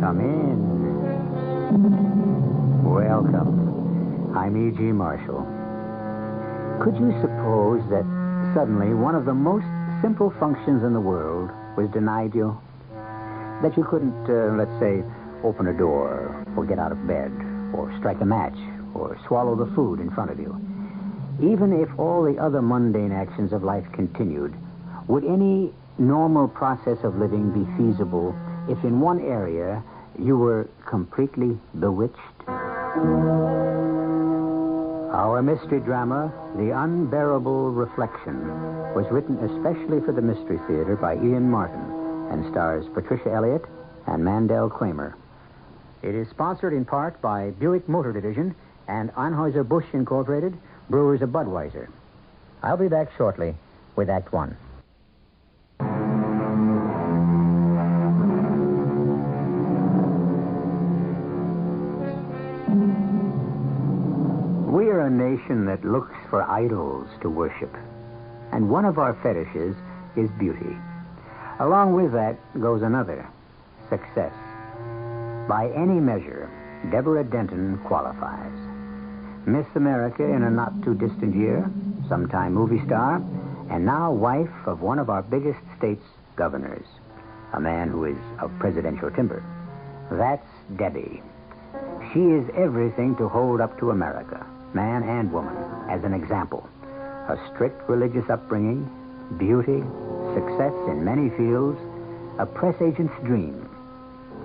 Come in. Welcome. I'm E.G. Marshall. Could you suppose that suddenly one of the most simple functions in the world was denied you? That you couldn't, let's say, open a door, or get out of bed, or strike a match, or swallow the food in front of you. Even if all the other mundane actions of life continued, would any normal process of living be feasible if in one area you were completely bewitched? Our mystery drama, The Unbearable Reflection, was written especially for the Mystery Theater by Ian Martin and stars Patricia Elliott and Mandel Kramer. It is sponsored in part by Buick Motor Division and Anheuser-Busch Incorporated, brewers of Budweiser. I'll be back shortly with Act One. We are a nation that looks for idols to worship. And one of our fetishes is beauty. Along with that goes another, success. By any measure, Deborah Denton qualifies. Miss America in a not-too-distant year, sometime movie star, and now wife of one of our biggest state's governors, a man who is of presidential timber. That's Debbie. She is everything to hold up to America, man and woman, as an example. A strict religious upbringing, beauty, success in many fields, a press agent's dream,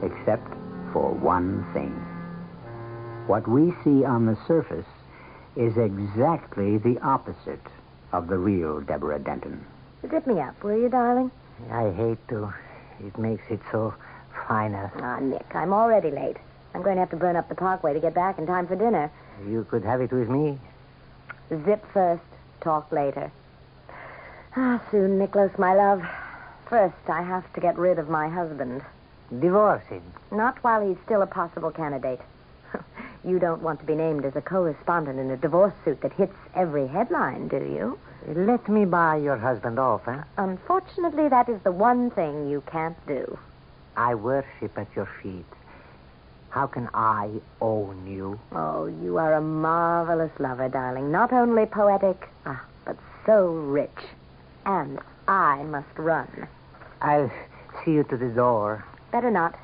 except for one thing. What we see on the surface is exactly the opposite of the real Deborah Denton. Zip me up, will you, darling? I hate to. It makes it so final. Ah, Nick, I'm already late. I'm going to have to burn up the parkway to get back in time for dinner. You could have it with me. Zip first, talk later. Soon, Nicholas, my love. First, I have to get rid of my husband. Divorce him. Not while he's still a possible candidate. You don't want to be named as a correspondent in a divorce suit that hits every headline, do you? Let me buy your husband off, huh? Unfortunately, that is the one thing you can't do. I worship at your feet. How can I own you? Oh, you are a marvelous lover, darling. Not only poetic, but so rich. And I must run. I'll see you to the door. Better not.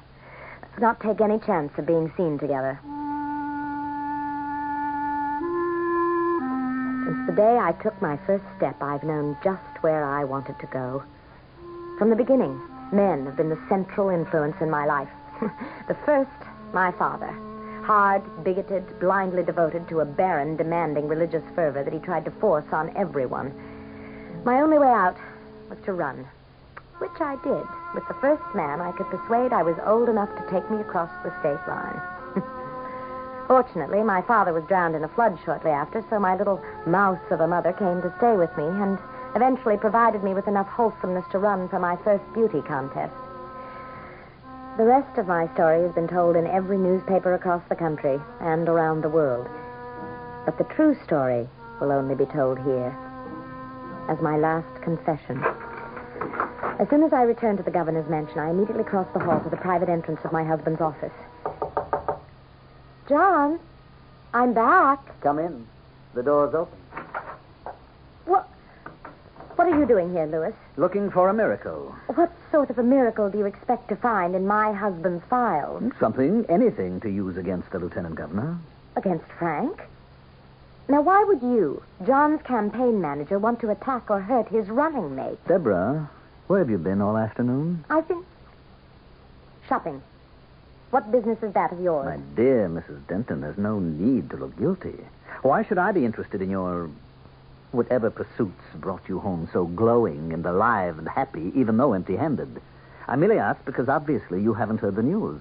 Let's not take any chance of being seen together. Since the day I took my first step, I've known just where I wanted to go. From the beginning, men have been the central influence in my life. The first, my father. Hard, bigoted, blindly devoted to a barren, demanding religious fervor that he tried to force on everyone. My only way out was to run, which I did with the first man I could persuade I was old enough to take me across the state line. Fortunately, my father was drowned in a flood shortly after, so my little mouse of a mother came to stay with me and eventually provided me with enough wholesomeness to run for my first beauty contest. The rest of my story has been told in every newspaper across the country and around the world. But the true story will only be told here as my last confession. As soon as I returned to the governor's mansion, I immediately crossed the hall to the private entrance of my husband's office. John, I'm back. Come in. The door's open. What are you doing here, Louis? Looking for a miracle. What sort of a miracle do you expect to find in my husband's files? Anything to use against the lieutenant governor. Against Frank? Now, why would you, John's campaign manager, want to attack or hurt his running mate? Deborah, where have you been all afternoon? I've been shopping. What business is that of yours? My dear Mrs. Denton, there's no need to look guilty. Why should I be interested in your whatever pursuits brought you home so glowing and alive and happy, even though empty-handed? I merely asked because obviously you haven't heard the news.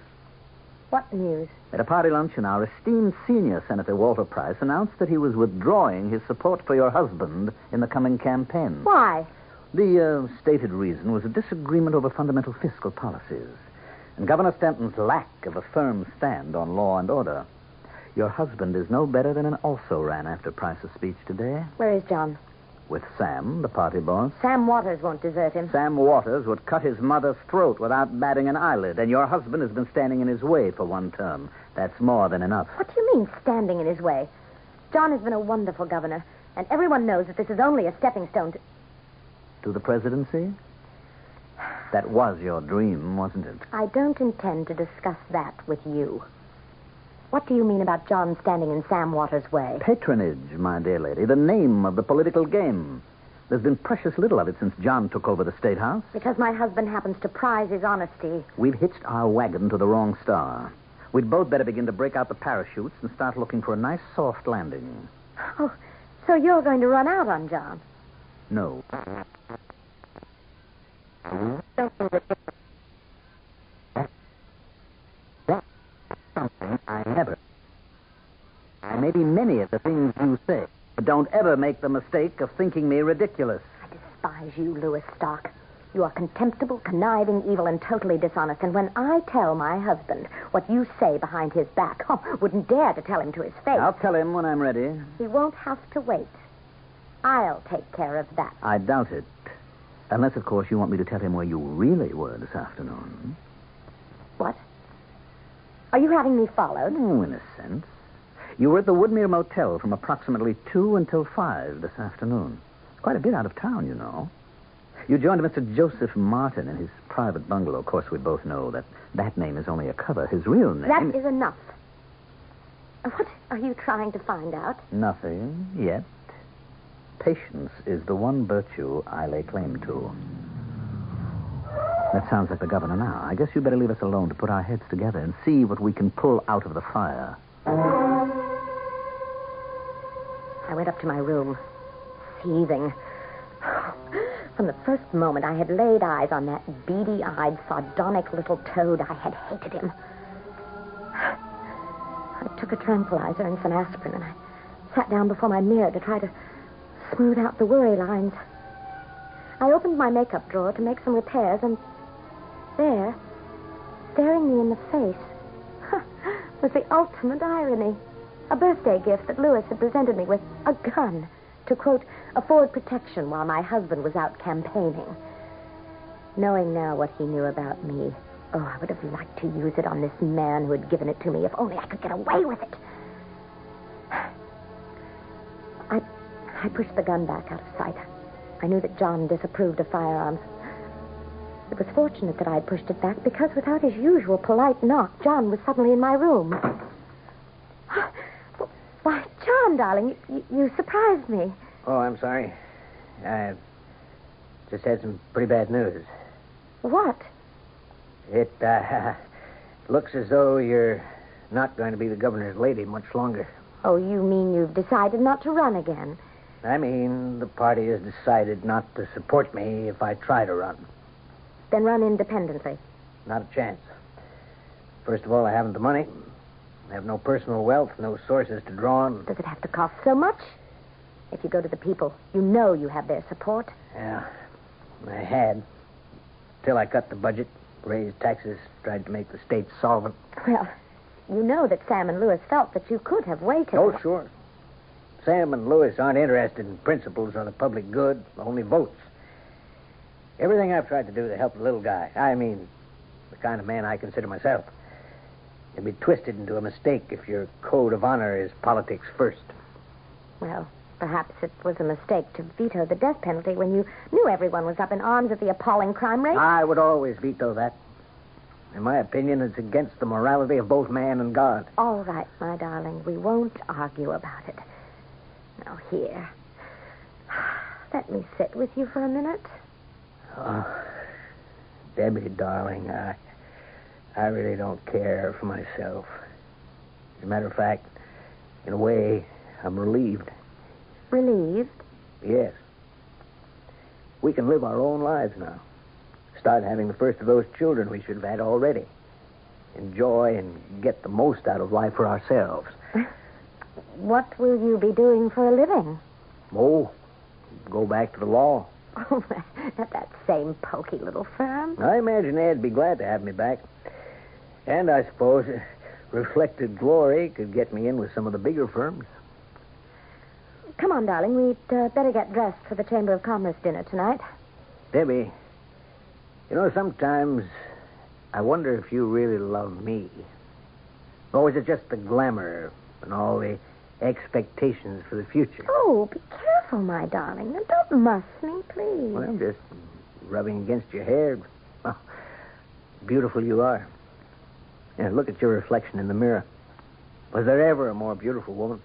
What news? At a party luncheon, our esteemed senior Senator Walter Price announced that he was withdrawing his support for your husband in the coming campaign. Why? The stated reason was a disagreement over fundamental fiscal policies and Governor Stanton's lack of a firm stand on law and order. Your husband is no better than an also-ran after Price's speech today. Where is John? With Sam, the party boss. Sam Waters won't desert him. Sam Waters would cut his mother's throat without batting an eyelid, and your husband has been standing in his way for one term. That's more than enough. What do you mean, standing in his way? John has been a wonderful governor, and everyone knows that this is only a stepping stone To the presidency? That was your dream, wasn't it? I don't intend to discuss that with you. What do you mean about John standing in Sam Waters' way? Patronage, my dear lady, the name of the political game. There's been precious little of it since John took over the State House. Because my husband happens to prize his honesty. We've hitched our wagon to the wrong star. We'd both better begin to break out the parachutes and start looking for a nice soft landing. Oh, so you're going to run out on John? No. I never. I may be many of the things you say, but don't ever make the mistake of thinking me ridiculous. I despise you, Louis Stark. You are contemptible, conniving, evil, and totally dishonest. And when I tell my husband what you say behind his back, wouldn't dare to tell him to his face. I'll tell him when I'm ready. He won't have to wait. I'll take care of that. I doubt it. Unless, of course, you want me to tell him where you really were this afternoon. What? Are you having me followed? Oh, in a sense. You were at the Woodmere Motel from approximately 2 until 5 this afternoon. Quite a bit out of town, you know. You joined Mr. Joseph Martin in his private bungalow. Of course, we both know that that name is only a cover. His real name... That is enough. What are you trying to find out? Nothing yet. Patience is the one virtue I lay claim to. That sounds like the governor now. I guess you better leave us alone to put our heads together and see what we can pull out of the fire. I went up to my room, seething. From the first moment I had laid eyes on that beady-eyed, sardonic little toad, I had hated him. I took a tranquilizer and some aspirin, and I sat down before my mirror to try to smooth out the worry lines. I opened my makeup drawer to make some repairs, and there, staring me in the face, was the ultimate irony. A birthday gift that Louis had presented me with, a gun, to, quote, afford protection while my husband was out campaigning. Knowing now what he knew about me, I would have liked to use it on this man who had given it to me, if only I could get away with it. I pushed the gun back out of sight. I knew that John disapproved of firearms. It was fortunate that I had pushed it back, because without his usual polite knock, John was suddenly in my room. Why, John, darling, you surprised me. Oh, I'm sorry. I just had some pretty bad news. What? It looks as though you're not going to be the governor's lady much longer. Oh, you mean you've decided not to run again? I mean, the party has decided not to support me if I try to run. Then run independently. Not a chance. First of all, I haven't the money. I have no personal wealth, no sources to draw on. Does it have to cost so much? If you go to the people, you know you have their support. Yeah, I had. Till I cut the budget, raised taxes, tried to make the state solvent. Well, you know that Sam and Louis felt that you could have waited. Oh, sure. Sam and Louis aren't interested in principles or the public good, only votes. Everything I've tried to do to help the little guy, I mean, the kind of man I consider myself, can be twisted into a mistake if your code of honor is politics first. Well, perhaps it was a mistake to veto the death penalty when you knew everyone was up in arms at the appalling crime rate. I would always veto that. In my opinion, it's against the morality of both man and God. All right, my darling. We won't argue about it. Now, here. Let me sit with you for a minute. Oh, Debbie, darling, I really don't care for myself. As a matter of fact, in a way, I'm relieved. Relieved? Yes. We can live our own lives now. Start having the first of those children we should have had already. Enjoy and get the most out of life for ourselves. What will you be doing for a living? Oh, go back to the law. Oh, at that same poky little firm. I imagine they'd be glad to have me back. And I suppose reflected glory could get me in with some of the bigger firms. Come on, darling. We'd better get dressed for the Chamber of Commerce dinner tonight. Debbie, sometimes I wonder if you really love me. Or is it just the glamour and all the expectations for the future? Oh, be careful, my darling. Now, don't muss me, please. Well, I'm just rubbing against your hair. Oh, beautiful you are. Yeah, look at your reflection in the mirror. Was there ever a more beautiful woman?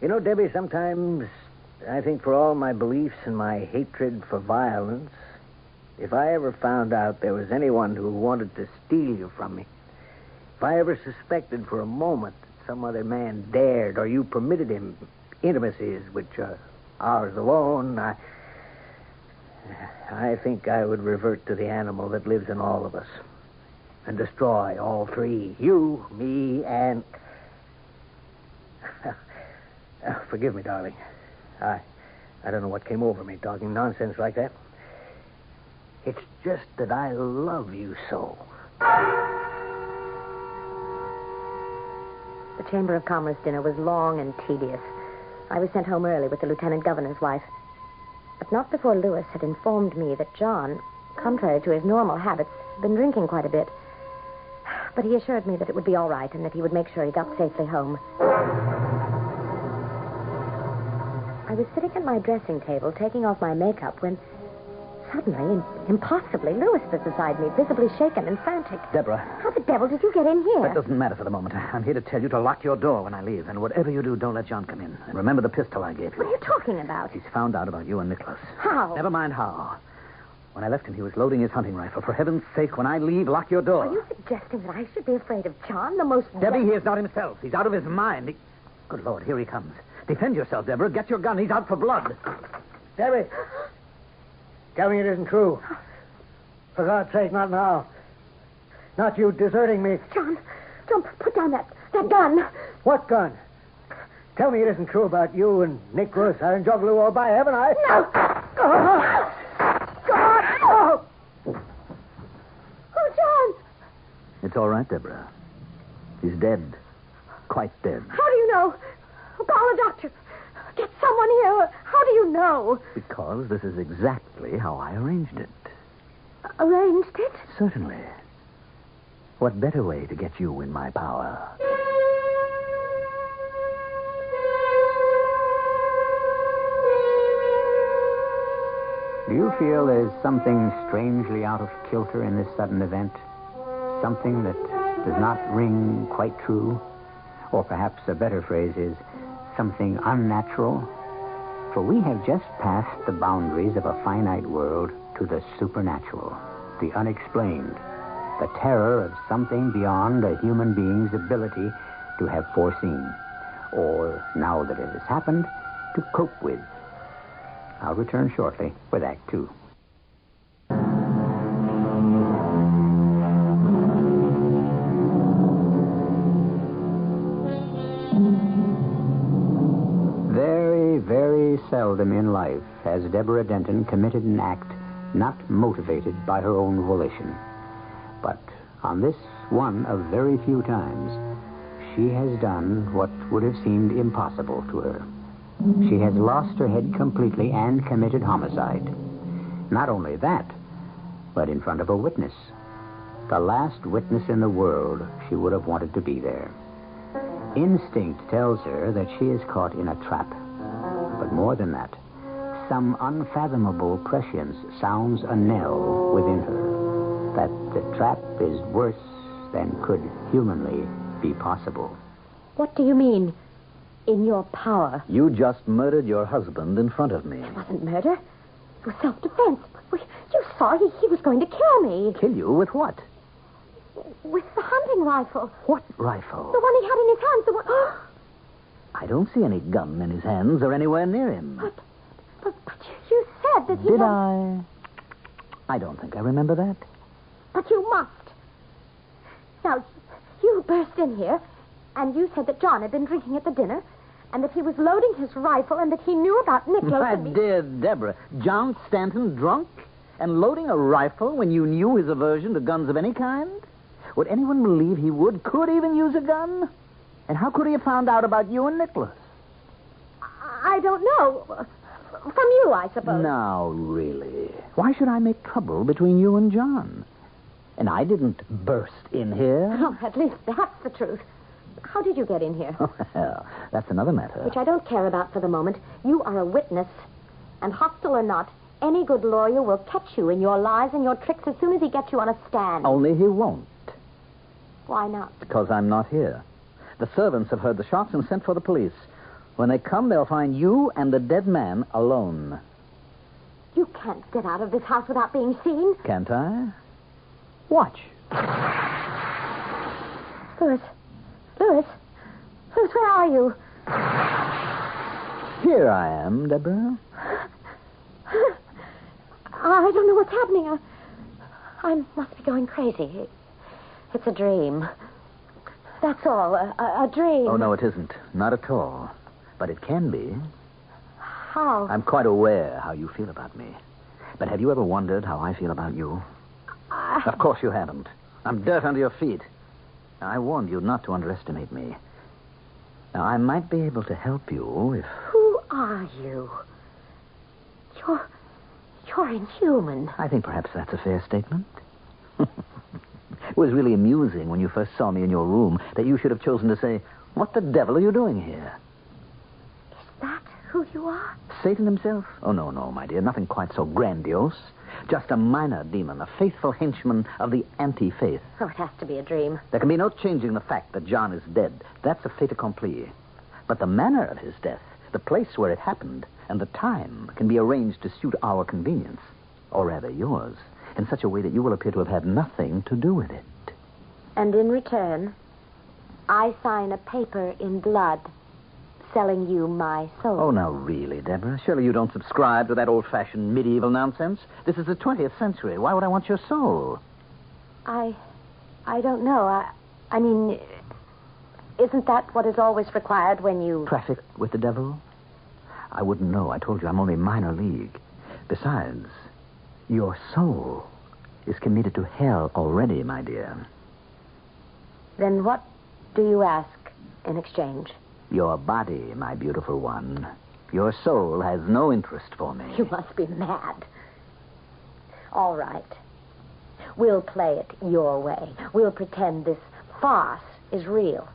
Debbie, sometimes I think for all my beliefs and my hatred for violence, if I ever found out there was anyone who wanted to steal you from me, if I ever suspected for a moment that some other man dared or you permitted him intimacies which are ours alone, I think I would revert to the animal that lives in all of us and destroy all three, you, me, and... Forgive me, darling. I don't know what came over me talking nonsense like that. It's just that I love you so. The Chamber of Commerce dinner was long and tedious. I was sent home early with the lieutenant governor's wife. But not before Louis had informed me that John, contrary to his normal habits, had been drinking quite a bit. But he assured me that it would be all right and that he would make sure he got safely home. I was sitting at my dressing table taking off my makeup when suddenly, impossibly, Louis was beside me, visibly shaken and frantic. Deborah. How the devil did you get in here? That doesn't matter for the moment. I'm here to tell you to lock your door when I leave. And whatever you do, don't let John come in. And remember the pistol I gave you. What are you talking about? He's found out about you and Nicholas. How? Never mind how. When I left him, he was loading his hunting rifle. For heaven's sake, when I leave, lock your door. Are you suggesting that I should be afraid of John, the most... Debbie, he is not himself. He's out of his mind. Good Lord, here he comes. Defend yourself, Deborah. Get your gun. He's out for blood. Debbie, tell me it isn't true. For God's sake, not now. Not you deserting me. John, put down that gun. What gun? Tell me it isn't true about you and Nicholas and Juggalo or by heaven, I... No. God! Oh! Oh, John. It's all right, Deborah. He's dead. Quite dead. How do you know? Call a doctor. Get someone here. How do you know? Because this is exactly how I arranged it. Arranged it? Certainly. What better way to get you in my power? Do you feel there's something strangely out of kilter in this sudden event? Something that does not ring quite true? Or perhaps a better phrase is something unnatural? For we have just passed the boundaries of a finite world to the supernatural, the unexplained, the terror of something beyond a human being's ability to have foreseen, or, now that it has happened, to cope with. I'll return shortly with Act Two. Very, very seldom in life has Deborah Denton committed an act not motivated by her own volition. But on this one of very few times, she has done what would have seemed impossible to her. She has lost her head completely and committed homicide. Not only that, but in front of a witness. The last witness in the world she would have wanted to be there. Instinct tells her that she is caught in a trap. But more than that, some unfathomable prescience sounds a knell within her that the trap is worse than could humanly be possible. What do you mean, in your power? You just murdered your husband in front of me. It wasn't murder. It was self-defense. You saw he was going to kill me. Kill you with what? With the hunting rifle. What rifle? The one he had in his hands. The one... I don't see any gun in his hands or anywhere near him. But you said that he Did had... I don't think I remember that. But you must. Now, you burst in here, and you said that John had been drinking at the dinner, and that he was loading his rifle, and that he knew about Nicholas. My dear Deborah, John Stanton drunk and loading a rifle when you knew his aversion to guns of any kind? Would anyone believe he could even use a gun? And how could he have found out about you and Nicholas? I don't know. From you, I suppose. Now, really. Why should I make trouble between you and John? And I didn't burst in here. Oh, at least that's the truth. How did you get in here? Well, that's another matter. Which I don't care about for the moment. You are a witness. And hostile or not, any good lawyer will catch you in your lies and your tricks as soon as he gets you on a stand. Only he won't, Why not? because I'm not here. The servants have heard the shots and sent for the police. When they come, they'll find you and the dead man alone. You can't get out of this house without being seen. Can't I? Watch. Louis. Louis, where are you? Here I am, Deborah. I don't know what's happening. I must be going crazy. It's a dream. That's all. A dream. Oh, no, it isn't. Not at all. But it can be. How? I'm quite aware how you feel about me. But have you ever wondered how I feel about you? Of course you haven't. I'm dirt under your feet. Now, I warned you not to underestimate me. Now, I might be able to help you if... Who are you? You're inhuman. I think perhaps that's a fair statement. It was really amusing when you first saw me in your room that you should have chosen to say, "What the devil are you doing here?" Is that who you are? Satan himself? Oh, no, my dear. Nothing quite so grandiose. Just a minor demon, a faithful henchman of the anti-faith. Oh, it has to be a dream. There can be no changing the fact that John is dead. That's a fait accompli. But the manner of his death, the place where it happened, and the time can be arranged to suit our convenience, or rather yours, in such a way that you will appear to have had nothing to do with it. And in return, I sign a paper in blood selling you my soul. Oh, now, really, Deborah? Surely you don't subscribe to that old-fashioned medieval nonsense? This is the 20th century. Why would I want your soul? I don't know. I mean, isn't that what is always required when you... Traffic with the devil? I wouldn't know. I told you I'm only minor league. Besides, your soul is committed to hell already, my dear. Then what do you ask in exchange? Your body, my beautiful one. Your soul has no interest for me. You must be mad. All right. We'll play it your way. We'll pretend this farce is real.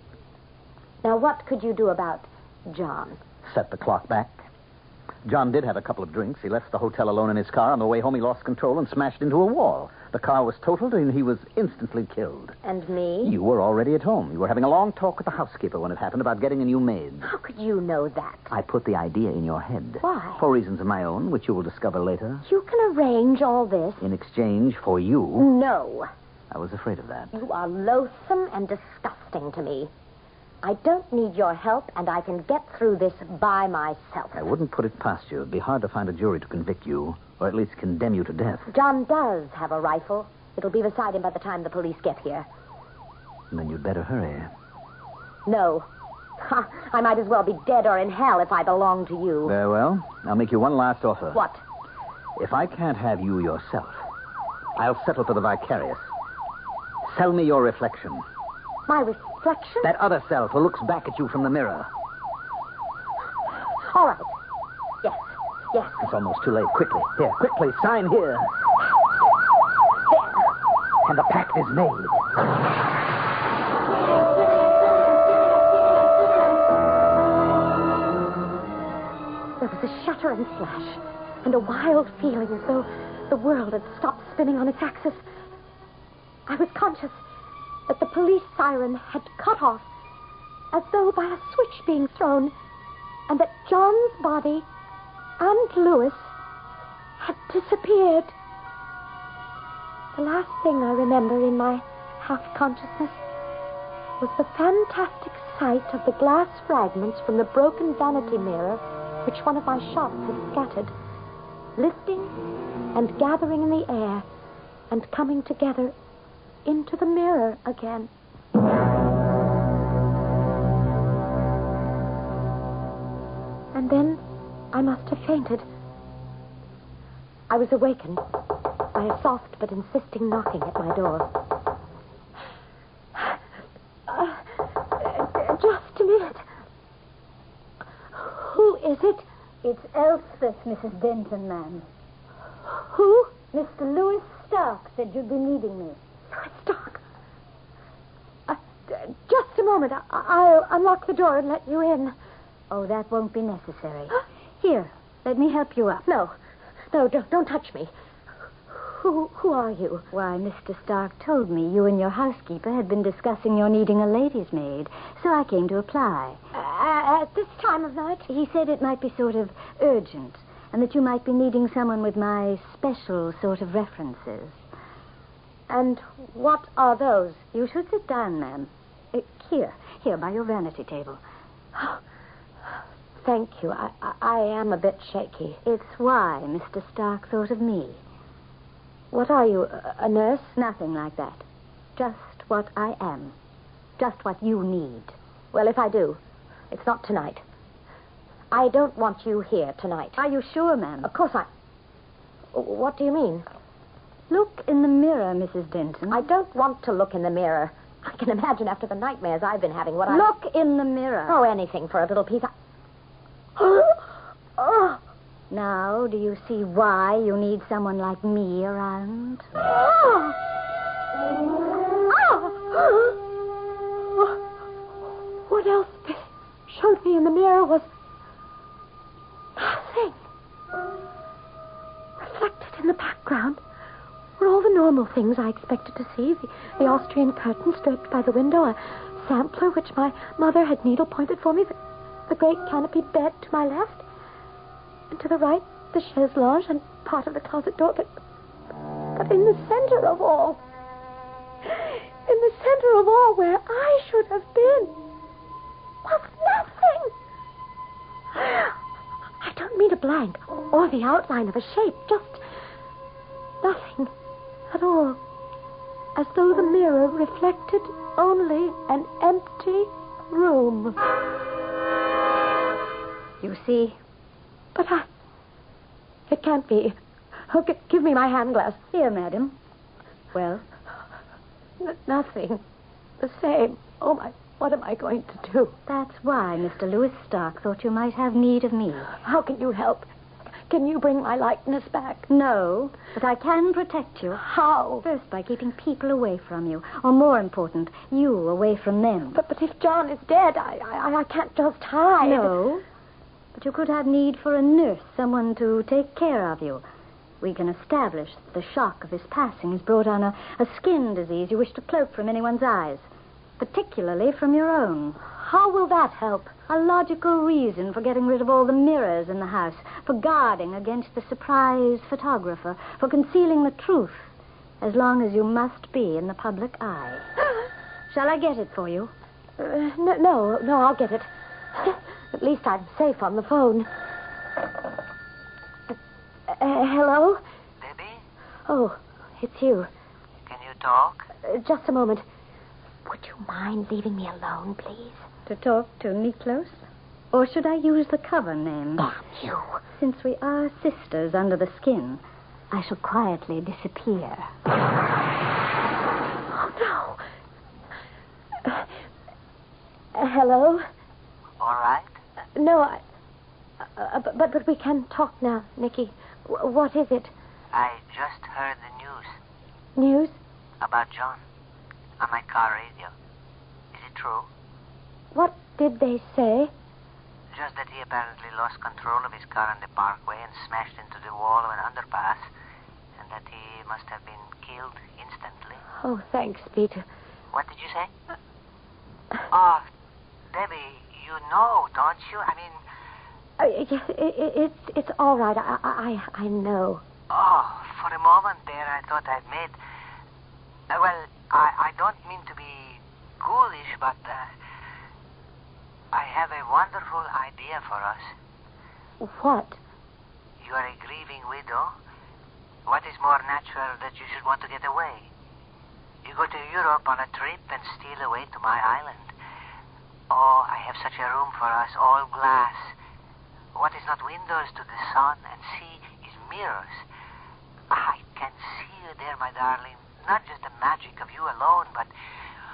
Now, what could you do about John? Set the clock back. John did have a couple of drinks. He left the hotel alone in his car. On the way home, he lost control and smashed into a wall. The car was totaled, and he was instantly killed. And me? You were already at home. You were having a long talk with the housekeeper when it happened about getting a new maid. How could you know that? I put the idea in your head. Why? For reasons of my own, which you will discover later. You can arrange all this. In exchange for you. No. I was afraid of that. You are loathsome and disgusting to me. I don't need your help, and I can get through this by myself. I wouldn't put it past you. It'd be hard to find a jury to convict you, or at least condemn you to death. John does have a rifle. It'll be beside him by the time the police get here. And then you'd better hurry. No. Ha, I might as well be dead or in hell if I belong to you. Very well. I'll make you one last offer. What? If I can't have you yourself, I'll settle for the vicarious. Sell me your reflection. My reflection? That other self who looks back at you from the mirror. All right. Yes. It's almost too late. Quickly. Here, quickly. Sign here. There. And the pact is made. There was a shudder and flash, and a wild feeling as though the world had stopped spinning on its axis. I was conscious that the police siren had cut off, as though by a switch being thrown, and that John's body and Louis had disappeared. The last thing I remember in my half-consciousness was the fantastic sight of the glass fragments from the broken vanity mirror which one of my shots had scattered, lifting and gathering in the air and coming together into the mirror again. And then I must have fainted. I was awakened by a soft but insisting knocking at my door. Just a minute. Who is it? Elspeth, Mrs. Denton, ma'am. Who? Mr. Louis Stark said you'd be needing me. Louis Stark. Just a moment. I'll unlock the door and let you in. Oh, that won't be necessary. Here, let me help you up. No, don't touch me. Who are you? Why, Mr. Stark told me you and your housekeeper had been discussing your needing a lady's maid, so I came to apply. At this time of night? He said it might be sort of urgent, and that you might be needing someone with my special sort of references. And what are those? You should sit down, ma'am. Here, by your vanity table. Thank you. I am a bit shaky. It's why Mr. Stark thought of me. What are you, a nurse? Nothing like that. Just what I am. Just what you need. Well, if I do, it's not tonight. I don't want you here tonight. Are you sure, ma'am? Of course What do you mean? Look in the mirror, Mrs. Denton. I don't want to look in the mirror. I can imagine after the nightmares I've been having what Look in the mirror. Oh, anything for a little peace. Oh. Now, do you see why you need someone like me around? What else showed me in the mirror was nothing. Reflected in the background were all the normal things I expected to see. The Austrian curtains draped by the window, a sampler which my mother had needle-pointed for me, the great canopied bed to my left, and to the right, the chaise lounge and part of the closet door. But in the center of all, where I should have been, was nothing. I don't mean a blank or the outline of a shape, just nothing at all. As though the mirror reflected only an empty room. You see? But it can't be. Oh, give me my hand glass. Here, madam. Well? Nothing. The same. Oh, my, what am I going to do? That's why Mr. Louis Stark thought you might have need of me. How can you help? Can you bring my likeness back? No, but I can protect you. How? First, by keeping people away from you. Or more important, you away from them. But if John is dead, I can't just hide. No. But you could have need for a nurse, someone to take care of you. We can establish that the shock of his passing has brought on a skin disease you wish to cloak from anyone's eyes, particularly from your own. How will that help? A logical reason for getting rid of all the mirrors in the house, for guarding against the surprise photographer, for concealing the truth, as long as you must be in the public eye. Shall I get it for you? No, I'll get it. At least I'm safe on the phone. Hello? Debbie? Oh, it's you. Can you talk? Just a moment. Would you mind leaving me alone, please? To talk to Miklos? Or should I use the cover name? Damn you. Since we are sisters under the skin, I shall quietly disappear. Oh, no. Hello? All right. No, but we can talk now, Nicky. What is it? I just heard the news News? about John on my car radio. Is it true? What did they say? Just that he apparently lost control of his car on the parkway and smashed into the wall of an underpass, and that he must have been killed instantly. Oh, thanks, Peter. What did you say? Oh, Debbie, you know, don't you? I mean... It's all right. I know. Oh, for a moment there I thought I'd made... I don't mean to be ghoulish, but I have a wonderful idea for us. What? You are a grieving widow. What is more natural that you should want to get away? You go to Europe on a trip and steal away to my island. Oh, I have such a room for us, all glass. What is not windows to the sun and sea is mirrors. I can see you there, my darling. Not just the magic of you alone, but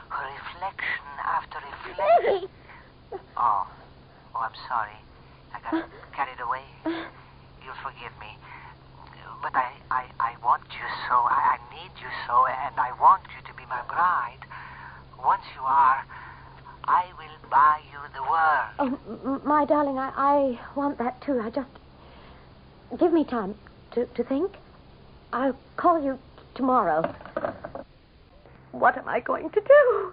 reflection after reflection. Oh, I'm sorry. I got carried away. You'll forgive me. But I want you so. I need you so, and I want you to be my bride. Once you are, I will buy you the world. Oh, my darling, I want that too. I just... Give me time to think. I'll call you tomorrow. What am I going to do?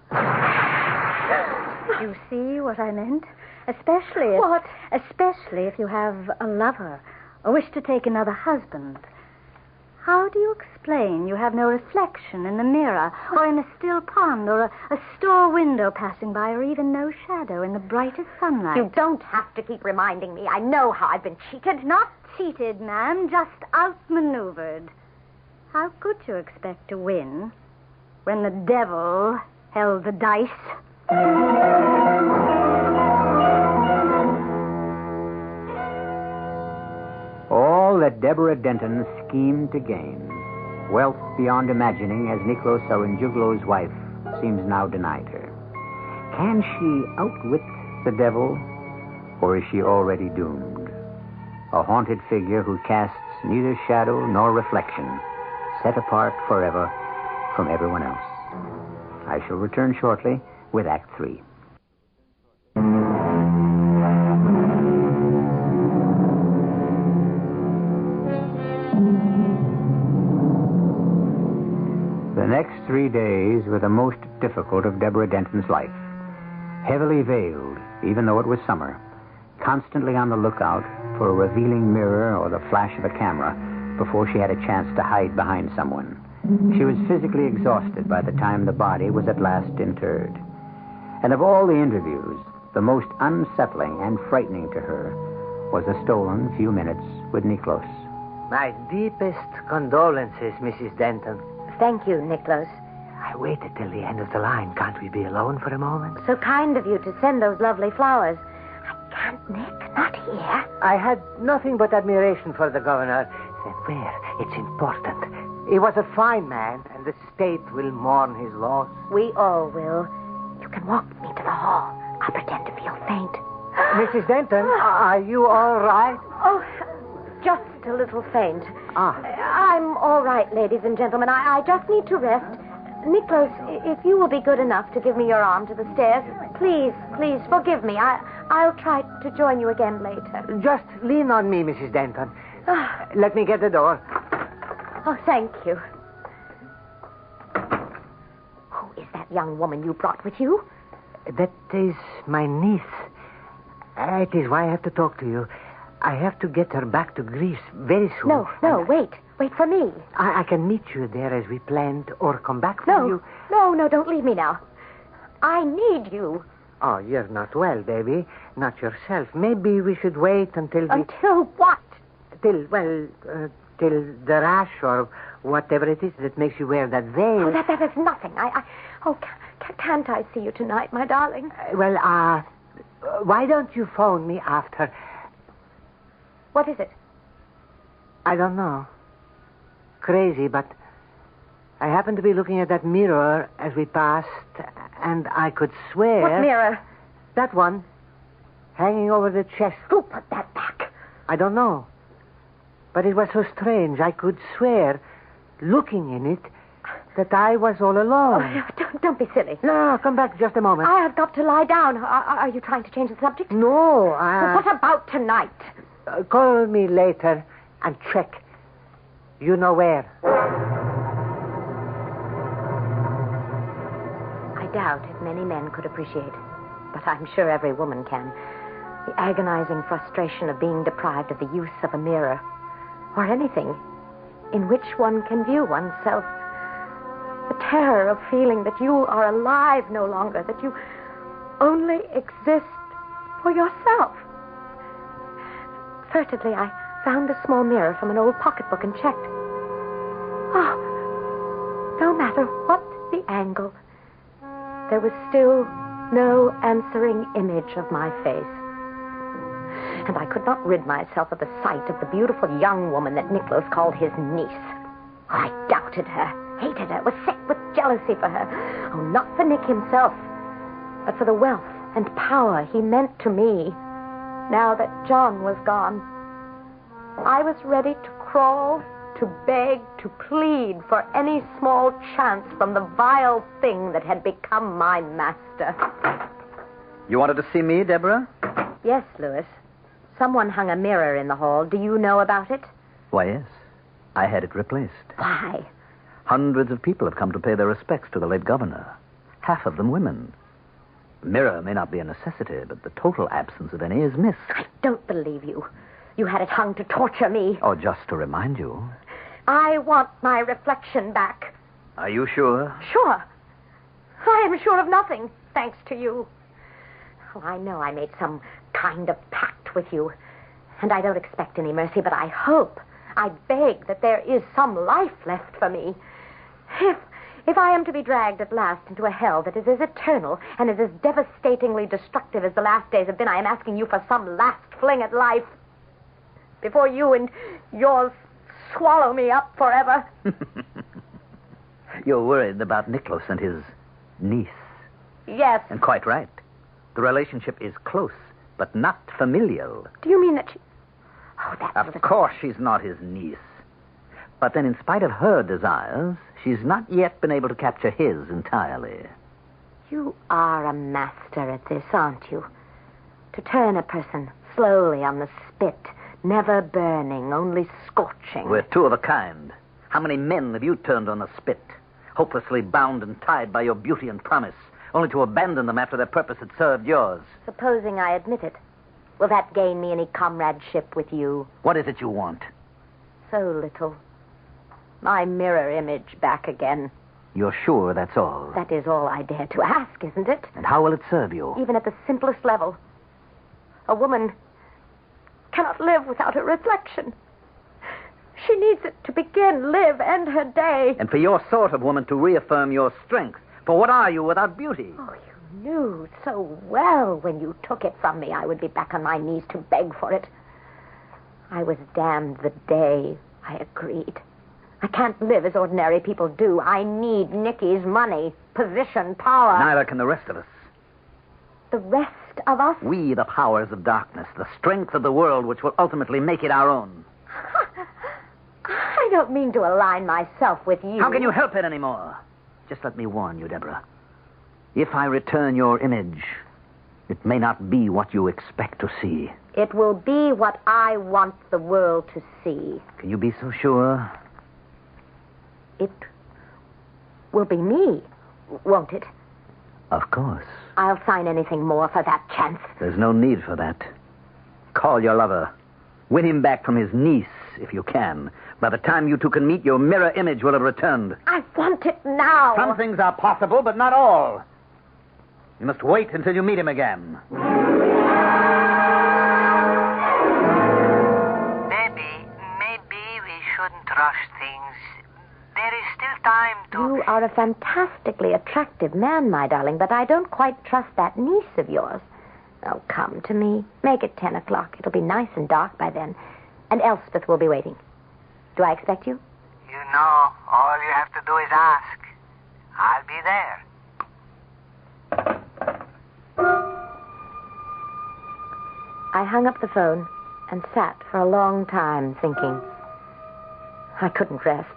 You see what I meant? Especially if... What? Especially if you have a lover or wish to take another husband. How do you explain you have no reflection in the mirror or in a still pond or a store window passing by or even no shadow in the brightest sunlight? You don't have to keep reminding me. I know how I've been cheated. Not cheated, ma'am, just outmaneuvered. How could you expect to win when the devil held the dice? All that Deborah Denton schemed to gain, wealth beyond imagining as Niklos Sarandjuglo's wife seems now denied her. Can she outwit the devil, or is she already doomed? A haunted figure who casts neither shadow nor reflection, set apart forever from everyone else. I shall return shortly with Act 3. The next 3 days were the most difficult of Deborah Denton's life. Heavily veiled, even though it was summer, constantly on the lookout for a revealing mirror or the flash of a camera before she had a chance to hide behind someone. She was physically exhausted by the time the body was at last interred. And of all the interviews, the most unsettling and frightening to her was a stolen few minutes with Niklos. My deepest condolences, Mrs. Denton. Thank you, Niklos. I waited till the end of the line. Can't we be alone for a moment? So kind of you to send those lovely flowers. I can't, Nick. Not here. I had nothing but admiration for the governor. Then where? It's important. He was a fine man, and the state will mourn his loss. We all will. You can walk with me to the hall. I'll pretend to feel faint. Mrs. Denton, are you all right? Oh, just a little faint. Ah. I'm all right, ladies and gentlemen. I just need to rest. Niklos, if you will be good enough to give me your arm to the stairs, please, forgive me. I'll try to join you again later. Just lean on me, Mrs. Denton. Let me get the door. Oh, thank you. Who is that young woman you brought with you? That is my niece. It is why I have to talk to you. I have to get her back to Greece very soon. No, wait. Wait for me. I can meet you there as we planned, or come back for you. No, don't leave me now. I need you. Oh, you're not well, baby. Not yourself. Maybe we should wait until we... Until what? Till the rash or whatever it is that makes you wear that veil. Oh, that is nothing. Can't I see you tonight, my darling? Why don't you phone me after... What is it? I don't know. Crazy, but I happened to be looking at that mirror as we passed, and I could swear... What mirror? That one, hanging over the chest. Who put that back? I don't know. But it was so strange. I could swear, looking in it, that I was all alone. Oh, don't be silly. No, come back just a moment. I have got to lie down. Are you trying to change the subject? No, Well, what about tonight? Call me later and check. You know where. I doubt if many men could appreciate, but I'm sure every woman can, the agonizing frustration of being deprived of the use of a mirror, or anything in which one can view oneself. The terror of feeling that you are alive no longer, that you only exist for yourself. Furtively, I found a small mirror from an old pocketbook and checked. Oh, no matter what the angle, there was still no answering image of my face. And I could not rid myself of the sight of the beautiful young woman that Niklos called his niece. I doubted her, hated her, was sick with jealousy for her. Oh, not for Nick himself, but for the wealth and power he meant to me. now that John was gone. I was ready to crawl, to beg, to plead for any small chance from the vile thing that had become my master. You wanted to see me, Deborah? Yes, Louis. Someone hung a mirror in the hall. Do you know about it? Why, yes. I had it replaced. Why? Hundreds of people have come to pay their respects to the late governor. Half of them women. The mirror may not be a necessity, but the total absence of any is missed. I don't believe you. You had it hung to torture me. Oh, just to remind you. I want my reflection back. Are you sure? Sure. I am sure of nothing, thanks to you. Oh, I know I made some kind of pact with you, and I don't expect any mercy, but I hope, I beg that there is some life left for me. If I am to be dragged at last into a hell that is as eternal and is as devastatingly destructive as the last days have been, I am asking you for some last fling at life before you and yours swallow me up forever. You're worried about Nicholas and his niece. Yes. And quite right. The relationship is close, but not familial. Do you mean that she... Oh, that's... Of course she's not his niece. But then in spite of her desires, she's not yet been able to capture his entirely. You are a master at this, aren't you? To turn a person slowly on the spit, never burning, only scorching. We're two of a kind. How many men have you turned on the spit, hopelessly bound and tied by your beauty and promise, only to abandon them after their purpose had served yours? Supposing I admit it, will that gain me any comradeship with you? What is it you want? So little. My mirror image back again. You're sure that's all? That is all I dare to ask, isn't it? And how will it serve you? Even at the simplest level. A woman cannot live without a reflection. She needs it to begin, live, end her day. And for your sort of woman to reaffirm your strength. For what are you without beauty? Oh, you knew so well when you took it from me I would be back on my knees to beg for it. I was damned the day I agreed. I can't live as ordinary people do. I need Nicky's money, position, power. Neither can the rest of us. The rest of us? We, the powers of darkness, the strength of the world which will ultimately make it our own. I don't mean to align myself with you. How can you help it anymore? Just let me warn you, Deborah. If I return your image, it may not be what you expect to see. It will be what I want the world to see. Can you be so sure? It will be me, won't it? Of course. I'll sign anything more for that chance. There's no need for that. Call your lover. Win him back from his niece, if you can. By the time you two can meet, your mirror image will have returned. I want it now. Some things are possible, but not all. You must wait until you meet him again. Maybe we shouldn't rush things. There is still time to... You are a fantastically attractive man, my darling, but I don't quite trust that niece of yours. Oh, come to me. Make it 10 o'clock. It'll be nice and dark by then. And Elspeth will be waiting. Do I expect you? You know, all you have to do is ask. I'll be there. I hung up the phone and sat for a long time thinking. I couldn't rest.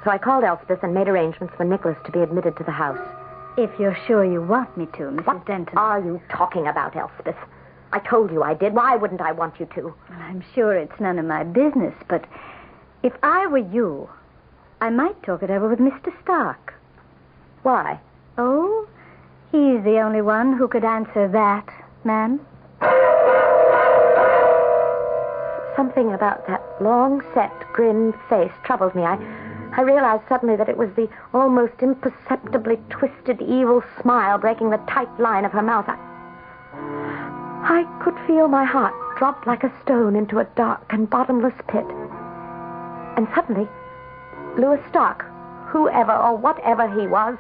So I called Elspeth and made arrangements for Nicholas to be admitted to the house. If you're sure you want me to, Mrs. What Denton. are you talking about, Elspeth? I told you I did. Why wouldn't I want you to? Well, I'm sure it's none of my business, but if I were you, I might talk it over with Mr. Stark. Why? Oh, he's the only one who could answer that, ma'am. Something about that long-set, grim face troubled me. I realized suddenly that it was the almost imperceptibly twisted, evil smile breaking the tight line of her mouth. I could feel my heart drop like a stone into a dark and bottomless pit. And suddenly, Louis Stark, whoever or whatever he was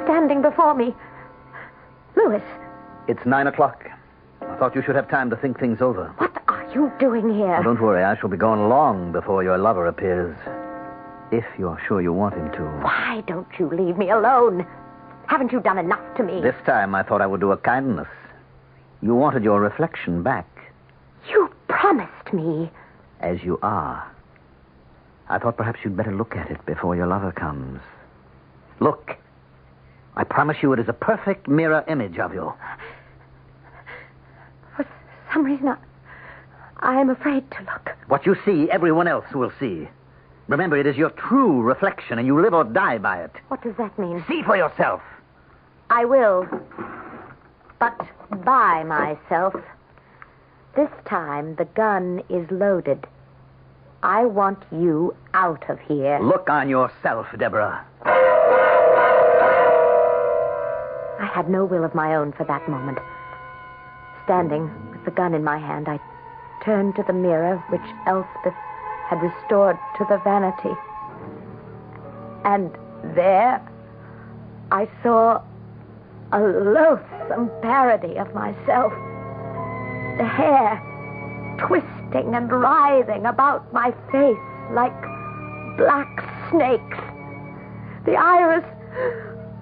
standing before me. Louis. It's 9 o'clock. I thought you should have time to think things over. What are you doing here? Oh, don't worry. I shall be gone long before your lover appears. If you're sure you want him to. Why don't you leave me alone? Haven't you done enough to me? This time I thought I would do a kindness. You wanted your reflection back. promised me. As you are. I thought perhaps you'd better look at it before your lover comes. Look. I promise you it is a perfect mirror image of you. For some reason, I am afraid to look. What you see, everyone else will see. Remember, it is your true reflection, and you live or die by it. What does that mean? See for yourself. I will. But by myself. This time, the gun is loaded. I want you out of here. Look on yourself, Deborah. I had no will of my own for that moment. Standing with the gun in my hand, I turned to the mirror which Elspeth had restored to the vanity. And there I saw a loathsome parody of myself. The hair twisting and writhing about my face like black snakes. The iris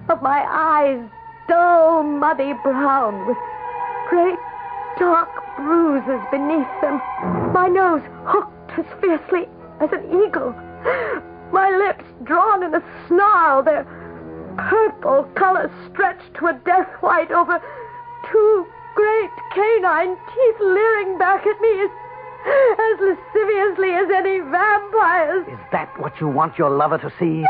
of my eyes dull, muddy brown with great dark bruises beneath them. My nose hooked as fiercely as an eagle. My lips drawn in a snarl, their purple color stretched to a death white over two great canine teeth leering back at me as lasciviously as any vampires. Is that what you want your lover to see? No,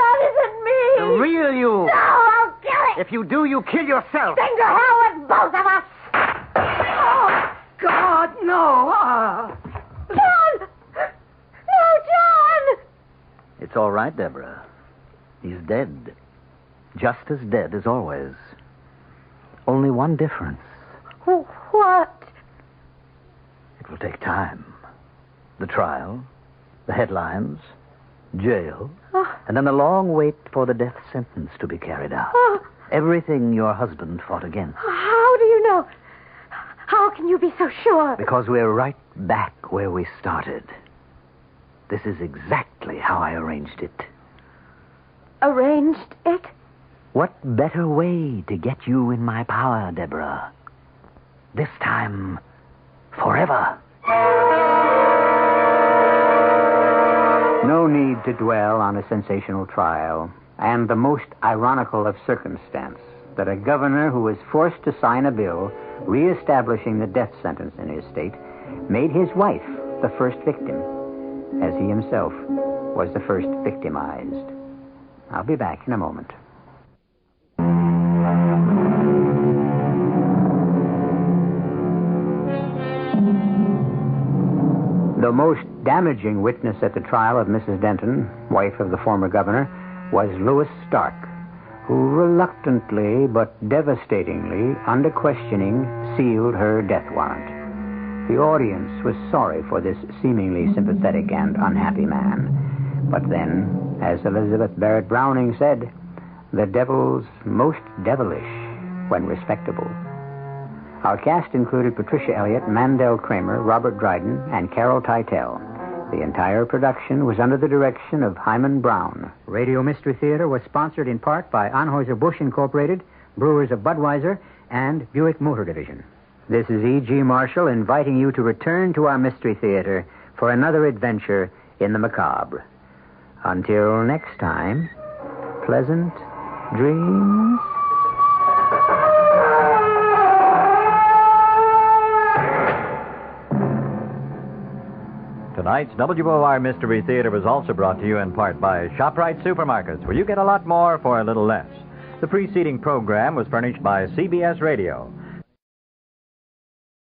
that isn't me. The real you. No, I'll kill it. If you do, you kill yourself. Then to hell with both of us. Oh, God, no. John! No, John! It's all right, Deborah. He's dead. Just as dead as always. Only one difference. What? It will take time. The trial, the headlines, jail, and then a long wait for the death sentence to be carried out. Everything your husband fought against. How do you know? How can you be so sure? Because we're right back where we started. This is exactly how I arranged it. Arranged it? What better way to get you in my power, Deborah? This time, forever. No need to dwell on a sensational trial, and the most ironical of circumstance, that a governor who was forced to sign a bill reestablishing the death sentence in his state made his wife the first victim, as he himself was the first victimized. I'll be back in a moment. The most damaging witness at the trial of Mrs. Denton, wife of the former governor, was Louis Stark, who reluctantly but devastatingly, under questioning, sealed her death warrant. The audience was sorry for this seemingly sympathetic and unhappy man. But then, as Elizabeth Barrett Browning said, the devil's most devilish when respectable. Our cast included Patricia Elliott, Mandel Kramer, Robert Dryden, and Carol Teitel. The entire production was under the direction of Hyman Brown. Radio Mystery Theater was sponsored in part by Anheuser-Busch Incorporated, Brewers of Budweiser, and Buick Motor Division. This is E.G. Marshall inviting you to return to our Mystery Theater for another adventure in the macabre. Until next time, pleasant dreams. Tonight's WOR Mystery Theater was also brought to you in part by ShopRite Supermarkets, where you get a lot more for a little less. The preceding program was furnished by CBS Radio.